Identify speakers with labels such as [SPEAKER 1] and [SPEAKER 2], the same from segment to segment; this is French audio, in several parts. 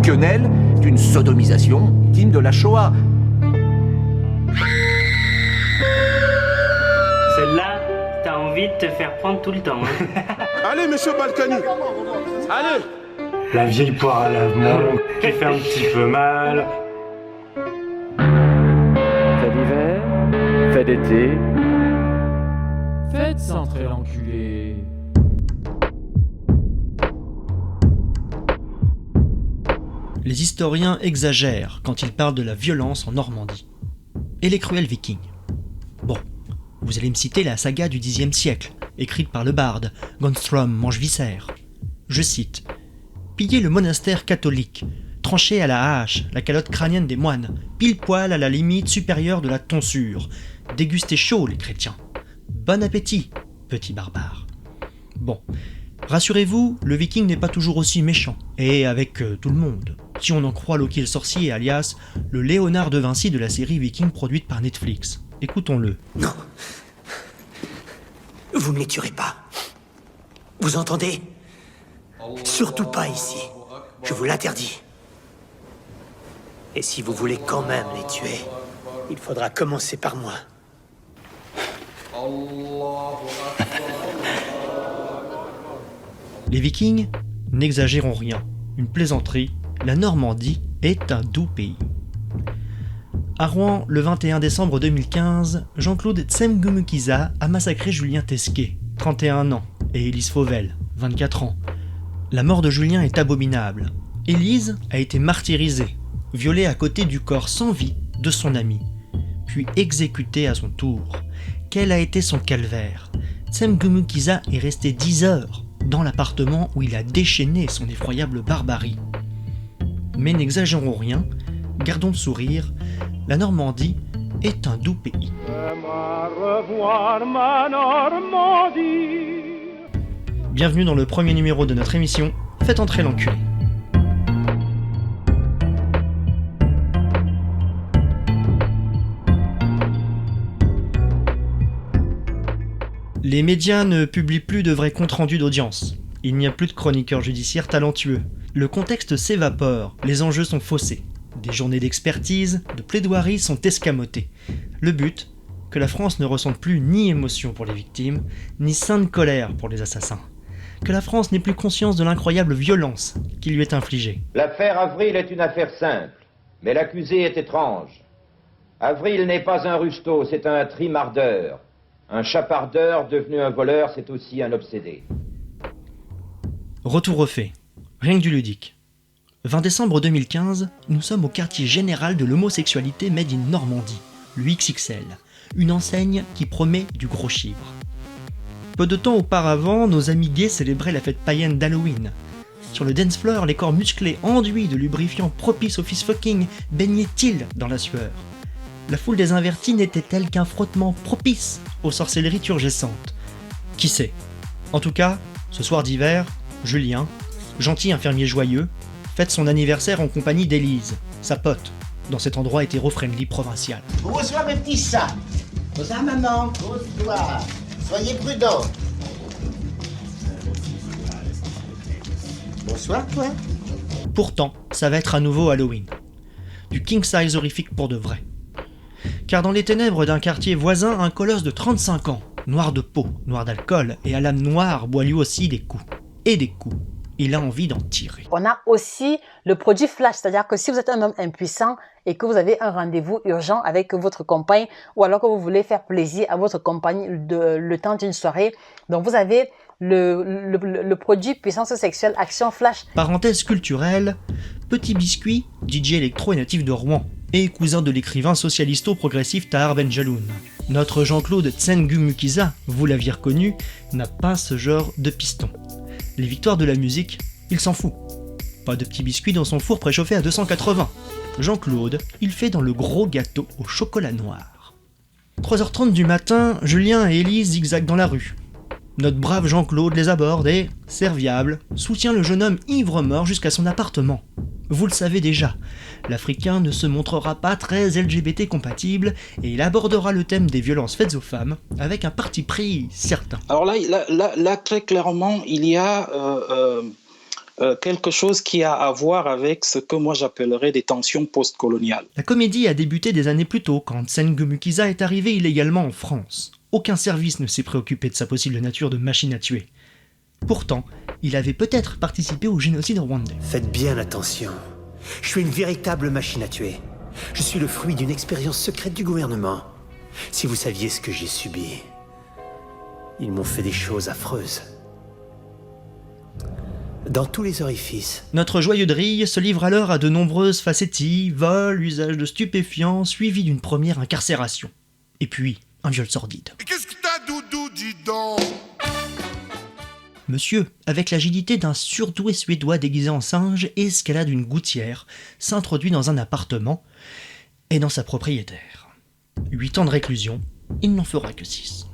[SPEAKER 1] quenelle d'une sodomisation digne de la Shoah.
[SPEAKER 2] Celle-là, t'as envie de te faire prendre tout le temps. Hein.
[SPEAKER 3] Allez, monsieur Balkany, allez.
[SPEAKER 4] La vieille poire à lavement qui fait un petit peu mal.
[SPEAKER 5] Fait d'hiver, fait d'été, faites entrer l'enculé.
[SPEAKER 6] Les historiens exagèrent quand ils parlent de la violence en Normandie. Et les cruels vikings. Bon, vous allez me citer la saga du Xe siècle, écrite par le barde, Gonstrom Mangevisser. Je cite « Piller le monastère catholique, trancher à la hache la calotte crânienne des moines, pile poil à la limite supérieure de la tonsure, déguster chaud les chrétiens. Bon appétit, petit barbare. » Bon, rassurez-vous, le viking n'est pas toujours aussi méchant, et avec tout le monde. Si on en croit Loki le sorcier, alias le Léonard de Vinci de la série Viking produite par Netflix. Écoutons-le.
[SPEAKER 7] Non. Vous ne les tuerez pas. Vous entendez ? Surtout pas ici. Je vous l'interdis. Et si vous voulez quand même les tuer, il faudra commencer par moi.
[SPEAKER 6] Les Vikings n'exagérons rien. Une plaisanterie, la Normandie est un doux pays. À Rouen, le 21 décembre 2015, Jean-Claude Tsengumukiza a massacré Julien Tesquet, 31 ans, et Élise Fauvel, 24 ans. La mort de Julien est abominable. Élise a été martyrisée, violée à côté du corps sans vie de son ami, puis exécutée à son tour. Quel a été son calvaire ? Tsengumukiza est resté 10 heures dans l'appartement où il a déchaîné son effroyable barbarie. Mais n'exagérons rien, gardons le sourire, la Normandie est un doux pays. Bienvenue dans le premier numéro de notre émission, Faites entrer l'enculé. Les médias ne publient plus de vrais comptes rendus d'audience. Il n'y a plus de chroniqueurs judiciaires talentueux. Le contexte s'évapore, les enjeux sont faussés. Des journées d'expertise, de plaidoiries sont escamotées. Le but, que la France ne ressente plus ni émotion pour les victimes, ni sainte colère pour les assassins. Que la France n'ait plus conscience de l'incroyable violence qui lui est infligée.
[SPEAKER 8] L'affaire Avril est une affaire simple, mais l'accusé est étrange. Avril n'est pas un rusto, c'est un trimardeur. Un chapardeur devenu un voleur, c'est aussi un obsédé.
[SPEAKER 6] Retour au fait, rien que du ludique. 20 décembre 2015, nous sommes au quartier général de l'homosexualité made in Normandie, le XXL, une enseigne qui promet du gros chiffre. Peu de temps auparavant, nos amis gays célébraient la fête païenne d'Halloween. Sur le dance floor, les corps musclés enduits de lubrifiants propices au fist-fucking baignaient-ils dans la sueur ? La foule des invertis n'était-elle qu'un frottement propice aux sorcelleries turgescentes ? Qui sait ? En tout cas, ce soir d'hiver, Julien, gentil infirmier joyeux, fête son anniversaire en compagnie d'Élise, sa pote, dans cet endroit hétéro-friendly provincial.
[SPEAKER 9] Bonsoir mes petits chats. Bonsoir maman. Bonsoir. Soyez prudents. Bonsoir toi.
[SPEAKER 6] Pourtant, ça va être à nouveau Halloween. Du king size horrifique pour de vrai. Car dans les ténèbres d'un quartier voisin, un colosse de 35 ans, noir de peau, noir d'alcool et à l'âme noire boit lui aussi des coups. Et des coups. Il a envie d'en tirer.
[SPEAKER 10] On a aussi le produit flash, c'est-à-dire que si vous êtes un homme impuissant et que vous avez un rendez-vous urgent avec votre compagne ou alors que vous voulez faire plaisir à votre compagne le temps d'une soirée, donc vous avez le produit puissance sexuelle Action Flash.
[SPEAKER 6] Parenthèse culturelle, Petit Biscuit, DJ électro et natif de Rouen, et cousin de l'écrivain socialisto-progressif Tahar Benjaloun. Notre Jean-Claude Tsengumukiza, vous l'aviez reconnu, n'a pas ce genre de piston. Les victoires de la musique, il s'en fout. Pas de petits biscuits dans son four préchauffé à 280. Jean-Claude, il fait dans le gros gâteau au chocolat noir. 3h30 du matin, Julien et Élise zigzaguent dans la rue. Notre brave Jean-Claude les aborde et, serviable, soutient le jeune homme ivre-mort jusqu'à son appartement. Vous le savez déjà, l'Africain ne se montrera pas très LGBT compatible et il abordera le thème des violences faites aux femmes avec un parti pris certain.
[SPEAKER 11] Alors là, très clairement, il y a quelque chose qui a à voir avec ce que moi j'appellerais des tensions postcoloniales.
[SPEAKER 6] La comédie a débuté des années plus tôt, quand Tsengu Mukiza est arrivé illégalement en France. Aucun service ne s'est préoccupé de sa possible nature de machine à tuer. Pourtant, il avait peut-être participé au génocide rwandais.
[SPEAKER 7] Faites bien attention. Je suis une véritable machine à tuer. Je suis le fruit d'une expérience secrète du gouvernement. Si vous saviez ce que j'ai subi, ils m'ont fait des choses affreuses. Dans tous les orifices.
[SPEAKER 6] Notre joyeux drille se livre alors à de nombreuses facéties, vol, usage de stupéfiants, suivi d'une première incarcération. Et puis, un viol sordide.
[SPEAKER 3] Qu'est-ce que t'as, Doudou, dis donc?
[SPEAKER 6] Monsieur, avec l'agilité d'un surdoué suédois déguisé en singe, escalade une gouttière, s'introduit dans un appartement et dans sa propriétaire. 8 ans de réclusion, il n'en fera que 6.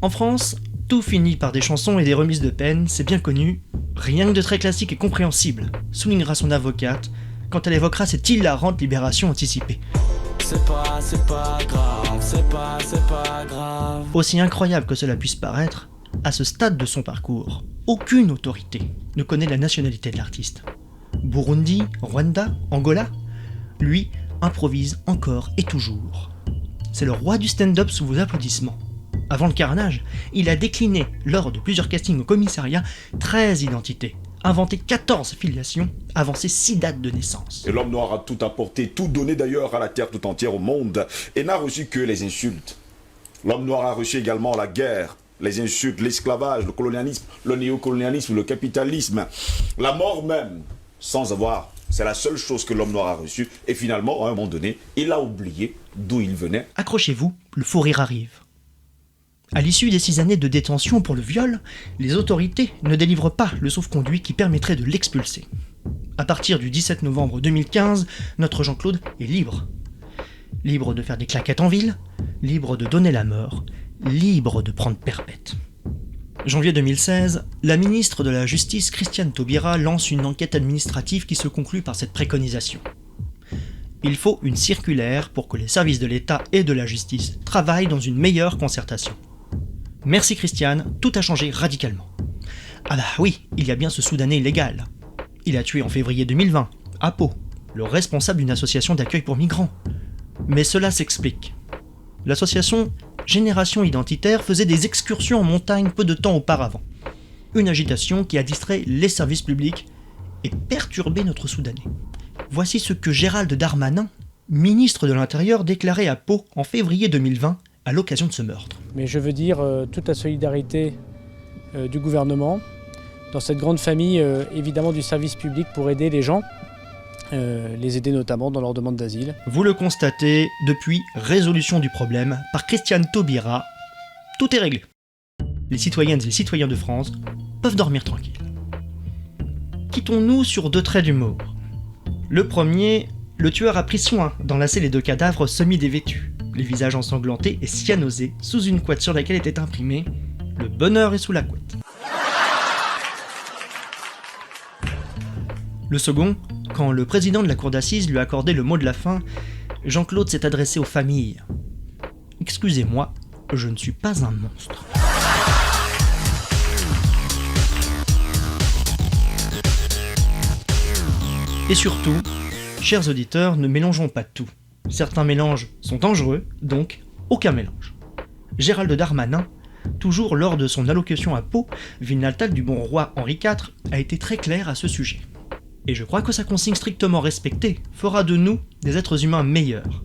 [SPEAKER 6] En France, tout finit par des chansons et des remises de peine, c'est bien connu, rien que de très classique et compréhensible, soulignera son avocate quand elle évoquera cette hilarante libération anticipée.
[SPEAKER 12] C'est pas grave, c'est pas grave.
[SPEAKER 6] Aussi incroyable que cela puisse paraître, à ce stade de son parcours, aucune autorité ne connaît la nationalité de l'artiste. Burundi, Rwanda, Angola, lui improvise encore et toujours. C'est le roi du stand-up sous vos applaudissements. Avant le carnage, il a décliné, lors de plusieurs castings au commissariat, 13 identités, inventé 14 filiations, avancé 6 dates de naissance.
[SPEAKER 13] Et l'homme noir a tout apporté, tout donné d'ailleurs à la terre tout entière, au monde, et n'a reçu que les insultes. L'homme noir a reçu également la guerre, les insultes, l'esclavage, le colonialisme, le néocolonialisme, le capitalisme, la mort même, sans avoir. C'est la seule chose que l'homme noir a reçue, et finalement, à un moment donné, il a oublié d'où il venait.
[SPEAKER 6] Accrochez-vous, le fou rire arrive. À l'issue des 6 années de détention pour le viol, les autorités ne délivrent pas le sauf-conduit qui permettrait de l'expulser. À partir du 17 novembre 2015, notre Jean-Claude est libre. Libre de faire des claquettes en ville, libre de donner la mort, libre de prendre perpète. Janvier 2016, la ministre de la Justice, Christiane Taubira, lance une enquête administrative qui se conclut par cette préconisation. Il faut une circulaire pour que les services de l'État et de la justice travaillent dans une meilleure concertation. Merci Christiane, tout a changé radicalement. Ah bah oui, il y a bien ce Soudanais illégal. Il a tué en février 2020, à Pau, le responsable d'une association d'accueil pour migrants. Mais cela s'explique. L'association Génération Identitaire faisait des excursions en montagne peu de temps auparavant. Une agitation qui a distrait les services publics et perturbé notre Soudanais. Voici ce que Gérald Darmanin, ministre de l'Intérieur, déclarait à Pau en février 2020 à l'occasion de ce meurtre.
[SPEAKER 14] Mais je veux dire toute la solidarité du gouvernement dans cette grande famille évidemment du service public pour aider les gens, les aider notamment dans leur demande d'asile.
[SPEAKER 6] Vous le constatez, depuis résolution du problème par Christiane Taubira, tout est réglé. Les citoyennes et les citoyens de France peuvent dormir tranquilles. Quittons-nous sur 2 traits d'humour. Le premier, le tueur a pris soin d'enlacer les 2 cadavres semi-dévêtus, les visages ensanglantés et cyanosés, sous une couette sur laquelle était imprimé « Le bonheur est sous la couette ». Le second, quand le président de la cour d'assises lui a accordé le mot de la fin, Jean-Claude s'est adressé aux familles. « Excusez-moi, je ne suis pas un monstre. » Et surtout, chers auditeurs, ne mélangeons pas tout. Certains mélanges sont dangereux, donc aucun mélange. Gérald Darmanin, toujours lors de son allocution à Pau, ville natale du bon roi Henri IV, a été très clair à ce sujet. Et je crois que sa consigne strictement respectée fera de nous des êtres humains meilleurs.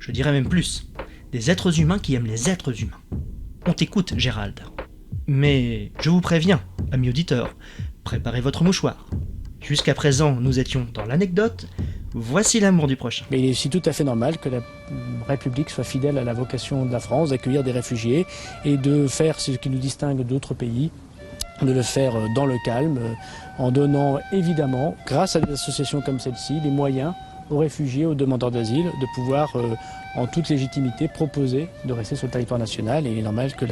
[SPEAKER 6] Je dirais même plus, des êtres humains qui aiment les êtres humains. On t'écoute, Gérald. Mais je vous préviens, amis auditeurs, préparez votre mouchoir. Jusqu'à présent, nous étions dans l'anecdote, voici l'amour du prochain.
[SPEAKER 14] Mais il est aussi tout à fait normal que la République soit fidèle à la vocation de la France, d'accueillir des réfugiés et de faire ce qui nous distingue d'autres pays, de le faire dans le calme, en donnant évidemment, grâce à des associations comme celle-ci, les moyens aux réfugiés, aux demandeurs d'asile, de pouvoir en toute légitimité proposer de rester sur le territoire national, et il est normal que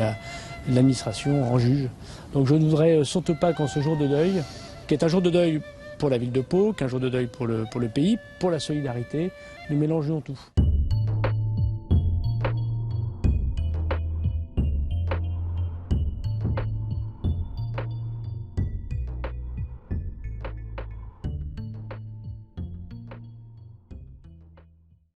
[SPEAKER 14] l'administration en juge. Donc je ne voudrais surtout pas qu'en ce jour de deuil, qui est un jour de deuil pour la ville de Pau, qu'un jour de deuil pour le pays, pour la solidarité, nous mélangeons tout.